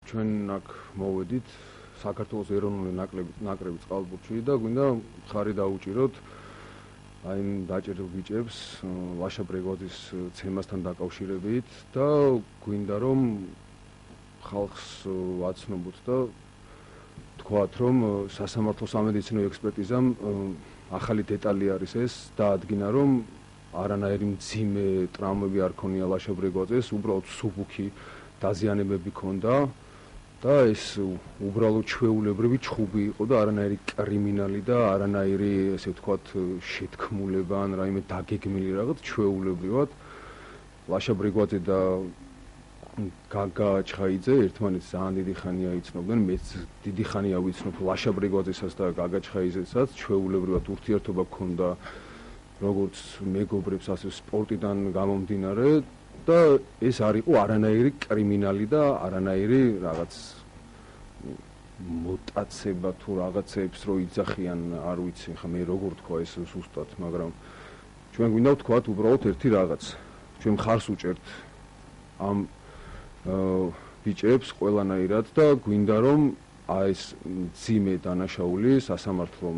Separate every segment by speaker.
Speaker 1: ჩვენ აქ მოვედით საქართველოს ეროვნული ნაკრების წყალბურთში და გვინდა ხარი დაუჭიროთ აი დაჭერილ ბიჭებს ლაშა ბრეგვაძის ცემასთან დაკავშირებით და გვინდა რომ ხალხს ვაცნობოთ და თქვათ რომ სასამართლო სამედიცინო ექსპერტიზამ ახალი დეტალი არის ეს დაადგინა რომ არანაირი მძიმე ტრავმები არ ქონია ლაშა ბრეგვაძეს, უბრალოდ სუბუქი დაზიანებები ჰქონდა და ეს უბრალოდ ჩვეულებრივი ჩხუბი იყო და არანაირი კრიმინალი და არანაირი ესე ვთქვათ შეთქმულება ან რაიმე დაგეგმილი რაღაც ჩვეულებრივად ლაშა ბრეგვაძე და გაგა ჩხაიძე ერთმანეთს ძალიან დიდი ხანია იცნობდნენ, მეც დიდი ხანია ვიცნობ ლაშა ბრეგვაძესაც და გაგა ჩხაიძესაც, ჩვეულებრივად ურთიერთობა ჰქონდა როგორც მეგობრებს, ასე სპორტიდან გამომდინარე და ეს არ იყო არანაირი კრიმინალი და არანაირი რაღაც მოტაცება თუ რაღაცებს რო იძახიან, არ ვიცი, ხა მე როგორ თქვა ეს ზუსტად, მაგრამ ჩვენ გვინდა ვთქვათ უბრალოდ ერთი რაღაც. ჩვენ მხარს უჭერთ ამ ბიჭებს ყველანაირად და გვინდა რომ აი ეს მძიმე დანაშაული სასამართლომ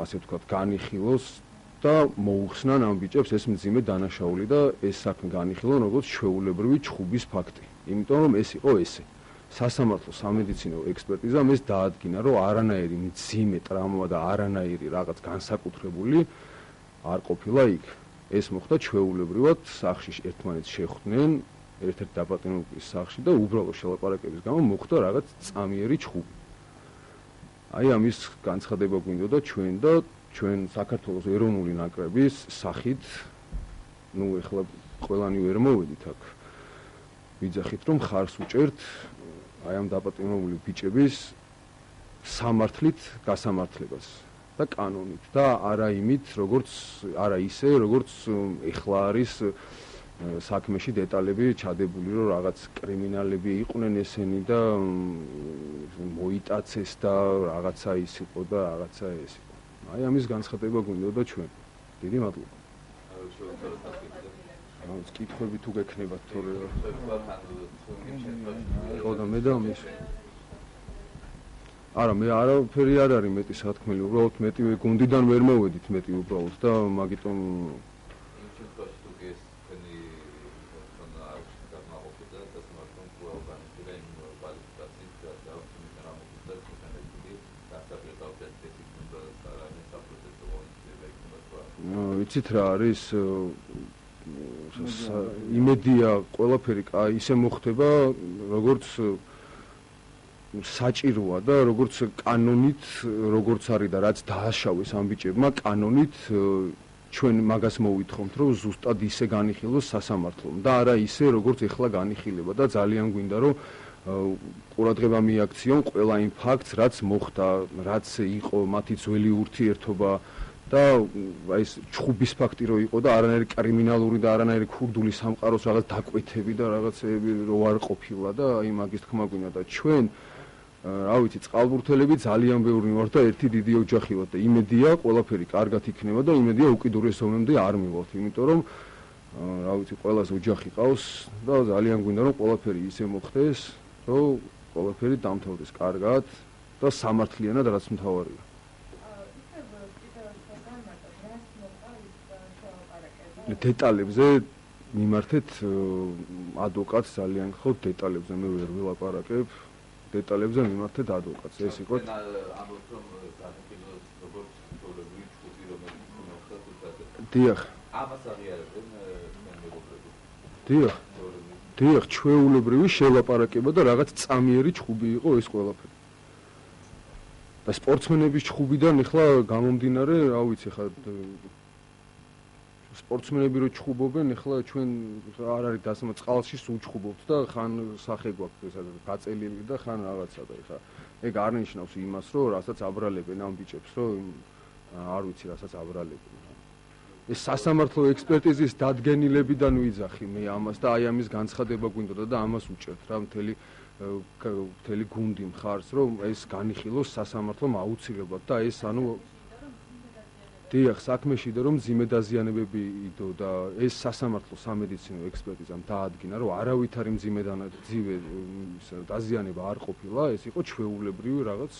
Speaker 1: ასე ვთქვათ განიხილოს და მოუხსნან ამ ბიჭებს ეს მძიმე დანაშაული და ეს საქმე განიხილონ როგორც ჩვეულებრივი ჩხუბის ფაქტი. იმიტომ რომ ეს იყო ესე. სასამართლო სამედიცინო ექსპერტიზამ ეს დაადგინა, რომ არანაირი მძიმე ტრავმა და არანაირი რაღაც განსაკუთრებული არ ყოფილა იქ. ეს მოხდა ჩვეულებრივად სახლში ერთმანეთს შეხვდნენ ერთ-ერთ დაპატიმრების სახლში და უბრალოდ შელაპარაკების გამო მოხდა რაღაც წამიერი ჩხუბი. აი ამის განცხადება გვინდოდა ჩვენ და ჩვენ საქართველოს ეროვნული ნაკრების სახით, ნუ ეხლა ყველანი ვერ მოვედით აქ. ვიძახით რომ ხარს უჭერთ აი ამ დაპატიმრებული ბიჭების სამართლით გასამართლებას და კანონით და არა იმით, როგორც არა ისე, როგორც ეხლა არის საქმეში დეტალები ჩადებული, რომ რაღაც კრიმინალები იყვნენ ესენი და მოიტაცეს და რაღაცა ის იყო და რაღაცა ეს იყო. აი ამის განცხადება გვინდოდა ჩვენ. დიდი მადლობა. კითხვები თუ გექნებათ თორე ხო და მე და ამის არა მე არაფერი არ არის მეტი სათქმელი, უბრალოდ მეტი გუნდიდან ვერ მოვედით მეტი უბრალოდ და მაგიტომ ვიცით რა არის იმედია ყველაფერი ისე მოხდება როგორც საჭიროა და როგორც კანონით როგორც არის და რაც დააშავეს ამ ბიჭებმა კანონით ჩვენ მაგას მოვითხოვთ რომ ზუსტად ისე განიხილოს სასამართლომ და არა ისე როგორც ეხლა განიხილება და ძალიან გვინდა რომ ყურადღება მიაქციონ ყველა იმ ფაქტს რაც მოხდა რაც იყო მათი ძველი ურთიერთობა და აი ეს ჩხუბის ფაქტი რო იყო და არანაირი კრიმინალური და არანაირი ქურდული სამყაროს რაღაც დაკვეთები და რაღაცები რო არ ყოფილა და აი მაგის თქმა გვინდა და ჩვენ რა ვიცი წყალბურთელები ძალიან ბევრი ვართ და ერთი დიდი ოჯახი ვართ და იმედია ყველაფერი კარგად იქნება და იმედია უკიდურეს ზომამდე არ მივალთ იმიტომ რომ რა ვიცი ყველას ოჯახი ყავს და ძალიან გვინდა რომ ყველაფერი ისე მოხდეს რომ ყველაფერი დამთავრდეს კარგად და სამართლიანად რაც მთავარია. დეტალებზე მიმართეთ ადვოკატს ძალიან ხო დეტალებზე მე ვერ ვილაპარაკებ დეტალებზე მიმართეთ ადვოკატს ეს იყო დიახ ამას აღიარებენ მეგობრები დიახ ჩვეულებრივი შელაპარაკება და რაღაც წამიერი ჩხუბი იყო ეს ყველაფერი და სპორტსმენების ჩხუბიდან ახლა გამომდინარე რა ვიცი ხა სპორტსმენები რო ჩხუბობენ, ახლა ჩვენ არ არის დასმა წყალში უჩხუბობთ და ხან სახე გვაქვს გაწელილი და ხან რაღაცა და ხა ეგ არ ნიშნავს იმას, რომ რასაც აბრალებენ ამ ბიჭებს, რომ არ ვიცი რასაც აბრალებენ. ეს სასამართლო ექსპერტიზის დადგენილებიდან ვიძახი მე ამას და აი ამის განცხადება გვინდოდა და ამას უჭერთ რა მთელი გუნდი მხარს, რომ ეს განიხილოს სასამართლომ აუცილებლად და ეს ანუ დიახ, საქმეში და რომ მძიმე დაზიანებები იდო და ეს სასამართლო სამედიცინო ექსპერტიზამ დაადგინა, რომ არავითარი მძიმე დაზიანება არ ყოფილა, ეს იყო ჩვეულებრივი რაღაც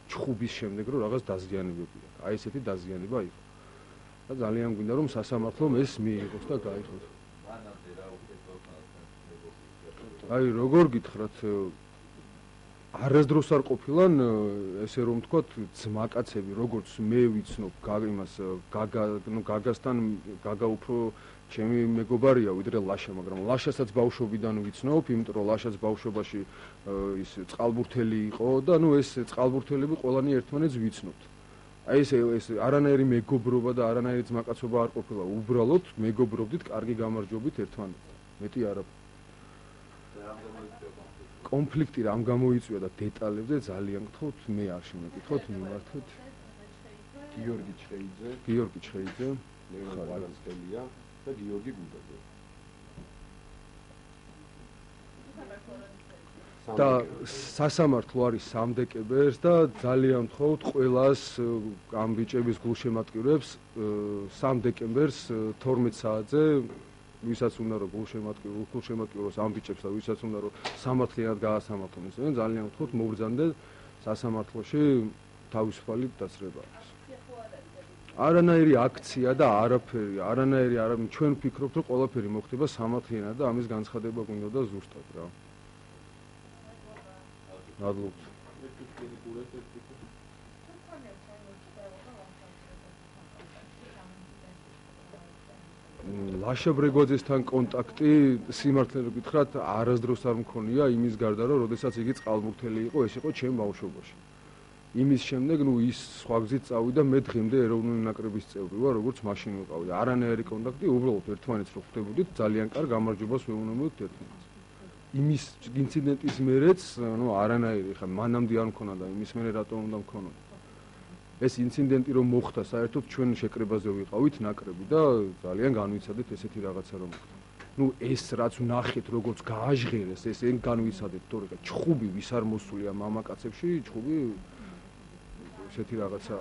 Speaker 1: ჩხუბის შემდეგ რომ რაღაც დაზიანებები აქვს. აი ესეთი დაზიანება იყო. და ძალიან გვინდა რომ სასამართლომ ეს მიიღოს და გაიღოს. აი როგორ გითხრათ, არასდროს არ ყოფილან ესე რომ ვთქვათ ძმაკაცები, როგორც მე ვიცნობ იმას გაგასთან გაგა უფრო ჩემი მეგობარია ვიდრე ლაშა, მაგრამ ლაშასაც ბავშვობიდან ვიცნობ, იმიტომ რომ ლაშაც ბავშვობაში ის წყალბურთელი იყო და ნუ ეს წყალბურთელები ყველანი ერთმანეთს ვიცნობთ. აი ეს არანაირი მეგობრობა და არანაირი ძმაკაცობა არ ყოფილა, უბრალოდ მეგობრობდით კარგი გამარჯვებით ერთმანეთთან. მეტი არაფერი. კონფლიქტი რამ გამოიწვია და დეტალებზე ძალიან გთხოვთ, მე არ შემეკითხოთ, მიმართოთ.
Speaker 2: გიორგი ჩხეიძე, ლევან ბალანსტელია და გიორგი გუდაძე.
Speaker 1: და სასამართლო არის 3 დეკემბერს და ძალიან გთხოვთ ყველას ამ ბიჭების გულშემატკივრებს 3 დეკემბერს 12 საათზე ვისაც უნდა რომ გულშემატკივროს ამ ბიჭებს და ვისაც უნდა რომ სამართლიანად გაასამართლონ ისინი ძალიან გთხოვთ მოვბრძანდეთ სასამართლოში თავისუფალი დაწრება არის. არანაირი აქცია და არაფერი, ჩვენ ვფიქრობთ რომ ყველაფერი მოხდება სამართლიანად და ამის განცხადება გვინდა და ზუსტად რა. მადლობთ. ლაშა ბრეგვაძესთან კონტაქტი სიმართლე გითხრათ არასდროს არ მქონია იმის გარდა რომ როდესაც იგი წყალბურთელი იყო ეს იყო ჩემ ბავშვობაში. იმის შემდეგ ნუ ის სხვა გზით წავიდა მე დღემდე ეროვნული ნაკრების წევრი ვარ როგორც მაშინ ვიყავი. არანაირი კონტაქტი უბრალოდ ერთმანეთს რო ხვდებოდით ძალიან კარგ გამარჯვებას ვეუბნებოდით ერთმანეთს. იმის ინციდენტის მერეც ნუ არანაირი ხა მანამდე არ მქონა და იმის მერე რატომ უნდა მქონოდა. ეს ინციდენტი რომ მოხდა საერთოდ ჩვენ შეკრებაზე ვიყავით ნაკრები და ძალიან განვიცადეთ ესეთი რაღაცა რომ მოხდა. ნუ ეს რაც ვნახეთ როგორც გააჟღერეს ეს ენ განვიცადეთ თორე ჩხუბი ვის არ მოსულია მამაკაცებში ჩხუბი ესეთი რაღაცა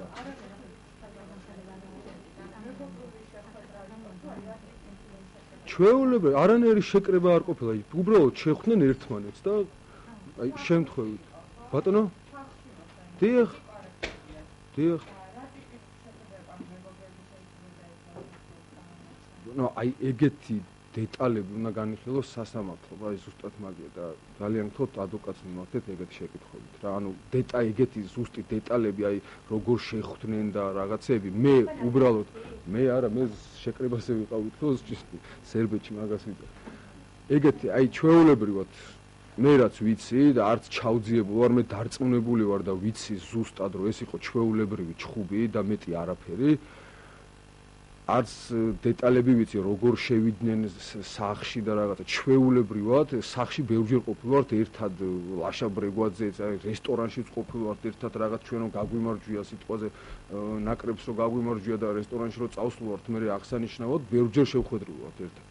Speaker 1: ჩვეულებრივ არანაირი შეკრება არ ყოფილა უბრალოდ შეხვდნენ ერთმანეთს და აი შემთხვევით ბატონო დიახ ნუ აი ეგეთი დეტალები უნდა განიხილოს სასამართლო, აი ზუსტად მაგია და ძალიან გთხოვთ ადვოკატს მიმართეთ ეგეთი შეკითხვებით რა. ანუ ეგეთი ზუსტი დეტალები აი როგორ შეხვდნენ და რაღაცეები მე უბრალოდ მე შეკრებაზე ვიყავი თქოს სერბეთში მაგას ვიტყვი. ეგეთი აი ჩვეულებრივად მე რაც ვიცი და არც ჩავძიებული ვარ, მე დარწმუნებული ვარ და ვიცი ზუსტად რომ ეს იყო ჩვეულებრივი ჩხუბი და მეტი არაფერი. არც დეტალები ვიცი როგორ შევიდნენ სახლში და რაღაცა ჩვეულებრივად სახლში ბევრჯერ ყოფილვართ ერთად ლაშა ბრეგვაძე რესტორანშიც ყოფილვართ ერთად რაღაც ჩვენო გაგვიმარჯვია სიტყვაზე ნაკრებს რო გაგვიმარჯვია და რესტორანში რო წავსულვართ მე აღსანიშნავად ბევრჯერ შევხვედრივართ ერთად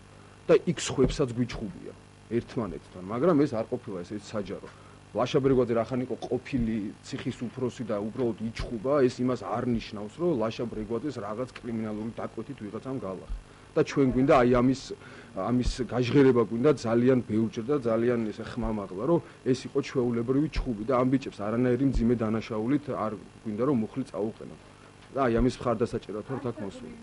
Speaker 1: და იქ სხვებსაც გვიჩხუბია ერთმანეთთან მაგრამ ეს არ ყოფილა ესეც საჯარო ლაშა ბრეგვაძე რახან იყო ყოფილი ციხის უფროსი და უბრალოდ იჩხუბა ეს იმას არ ნიშნავს რომ ლაშა ბრეგვაძეს რაღაც კრიმინალური დაკვეთით ვიღაცამ გაალახა და ჩვენ გვინდა აი ამის გაჟღერება გვინდა ძალიან ბევრჯერ და ძალიან ესე ხმამაღლა რომ ეს იყო ჩვეულებრივი ჩხუბი და ამ ბიჭებს არანაირი მძიმე დანაშაულით არ გვინდა რომ მუხლი წაუყენოთ და აი ამის მხარდასაჭერად ვართ აქ მოსული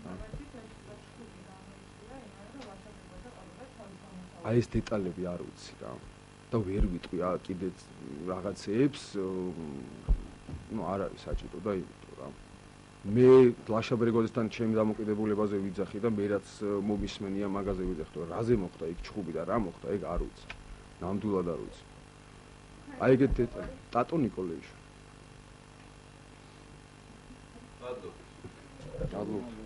Speaker 1: აი ეს დეტალები არ ვიცი რა და ვერ ვიტყვი კიდეც რაღაცეებს ნუ არ არის საჭირო და იმიტომ რა მე ლაშა ბრეგვაძესთან ჩემი დამოკიდებულებაზე ვიძახი და მე რაც მომისმენია მაგაზე ვიძახი რომ რაზე მოხდა იქ ჩხუბი და რა მოხდა ეგ არ ვიცი ნამდვილად არ ვიცი აი ეგეთ დეტალი ტატო ნიკოლეიშვილი მადლობთ